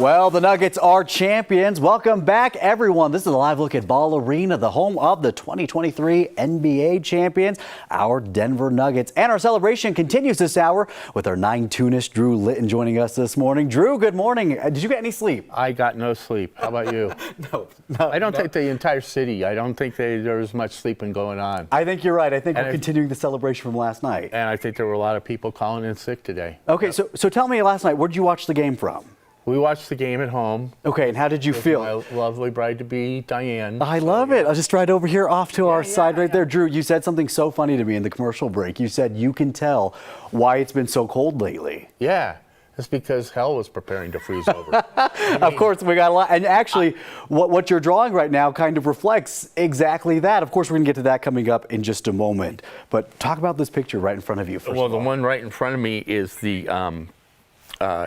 Well, the Nuggets are champions. Welcome back, everyone. This is a live look at Ball Arena, the home of the 2023 NBA champions, our Denver Nuggets. And our celebration continues this hour with our cartoonist Drew Litton joining us this morning. Drew, good morning. Did you get any sleep? I got no sleep. How about you? No. I don't think the entire city, I don't think there was much sleeping going on. I think you're right. I think we're continuing the celebration from last night. And I think there were a lot of people calling in sick today. Okay, so tell me last night, where did you watch the game from? We watched the game at home. Okay, and how did you feel? My lovely bride-to-be, Diane. I love it. I'll just right over here off to our side right there. Drew, you said something so funny to me in the commercial break. You said you can tell why it's been so cold lately. Yeah, it's because hell was preparing to freeze over. Of course, we got a lot. And actually, what you're drawing right now kind of reflects exactly that. Of course, we're going to get to that coming up in just a moment. But talk about this picture right in front of you first. Well, the one right in front of me is the...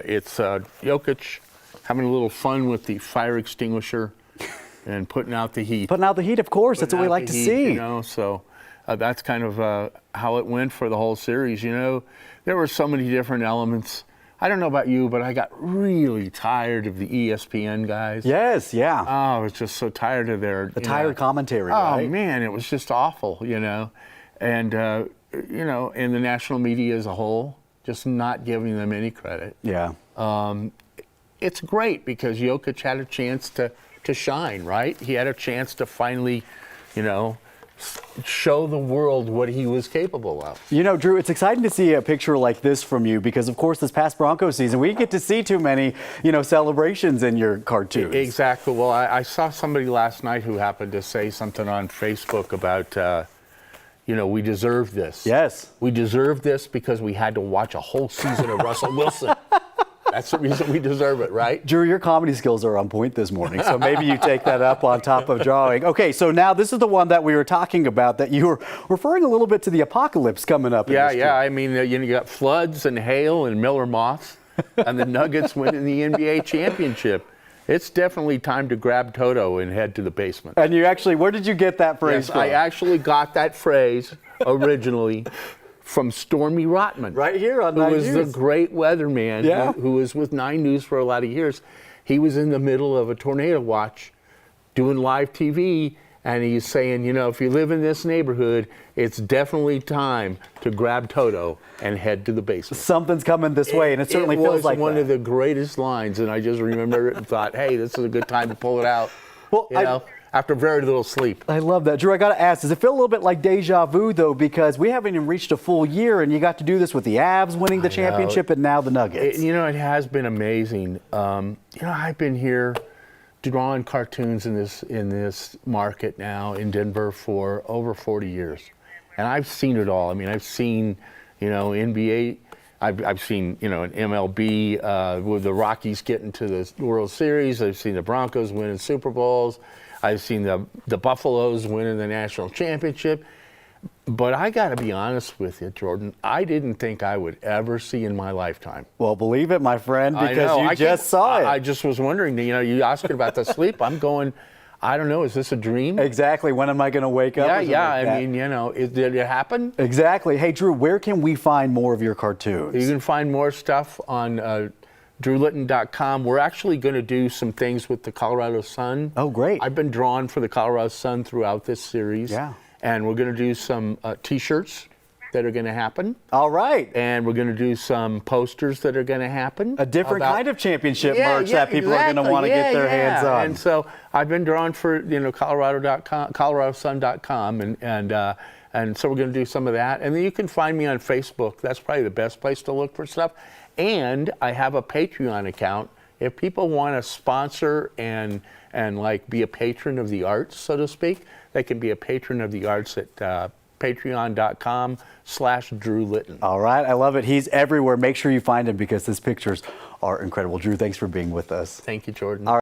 it's Jokic having a little fun with the fire extinguisher and putting out the heat. Putting out the heat, of course. That's what we like to see. You know, so that's kind of how it went for the whole series. You know, there were so many different elements. I don't know about you, but I got really tired of the ESPN guys. Yes, yeah. Oh, I was just so tired of their... The tired commentary, right? Oh, man, it was just awful, you know. And, you know, and the national media as a whole, just not giving them any credit. Yeah. It's great because Jokic had a chance to shine, right? He had a chance to finally, you know, show the world what he was capable of. You know, Drew, it's exciting to see a picture like this from you because, of course, this past Broncos season, we get to see too many, you know, celebrations in your cartoons. Exactly. Well, I saw somebody last night who happened to say something on Facebook about, you know, we deserve this. Yes. We deserve this because we had to watch a whole season of Russell Wilson. That's the reason we deserve it, right? Drew, your comedy skills are on point this morning, so maybe you take that up on top of drawing. Okay, so now this is the one that we were talking about that you were referring a little bit to the apocalypse coming up. Yeah. I mean, you got floods and hail and Miller moths, and the Nuggets winning the NBA championship. It's definitely time to grab Toto and head to the basement. And you actually, where did you get that phrase from? I actually got that phrase originally from Stormy Rotman. Right here on 9 News. Who was the great weatherman who was with 9 News for a lot of years. He was in the middle of a tornado watch doing live TV, and he's saying, you know, if you live in this neighborhood, it's definitely time to grab Toto and head to the basement. Something's coming this way, and it certainly feels like that. It was one of the greatest lines, and I just remember it and thought, hey, this is a good time to pull it out. Well, you know, after very little sleep. I love that. Drew, I got to ask, does it feel a little bit like deja vu, though, because we haven't even reached a full year, and you got to do this with the Avs winning the championship and now the Nuggets? You know, it has been amazing. You know, I've been here drawing cartoons in this market now in Denver for over 40 years. And I've seen it all. I mean, I've seen, you know, NBA, I've seen, you know, an MLB with the Rockies getting to the World Series. I've seen the Broncos winning Super Bowls. I've seen the Buffaloes winning the national championship. But I got to be honest with you, Jordan, I didn't think I would ever see in my lifetime. Well, believe it, my friend, because you just saw it. I just was wondering, you know, you asked about the sleep. I'm going, I don't know, is this a dream? Exactly. When am I going to wake up? Yeah. I mean, you know, did it happen? Exactly. Hey, Drew, where can we find more of your cartoons? You can find more stuff on DrewLitton.com. We're actually going to do some things with the Colorado Sun. Oh, great. I've been drawing for the Colorado Sun throughout this series. Yeah. And we're going to do some T-shirts that are going to happen. All right. And we're going to do some posters that are going to happen. A different kind of championship merch that people are going to want to get their hands on. And so I've been drawing for, you know, Colorado.com, ColoradoSun.com, and so we're going to do some of that. And then you can find me on Facebook. That's probably the best place to look for stuff. And I have a Patreon account. If people want to sponsor and like be a patron of the arts, so to speak, they can be a patron of the arts at patreon.com/Drew Litton. All right, I love it. He's everywhere. Make sure you find him because his pictures are incredible. Drew, thanks for being with us. Thank you, Jordan.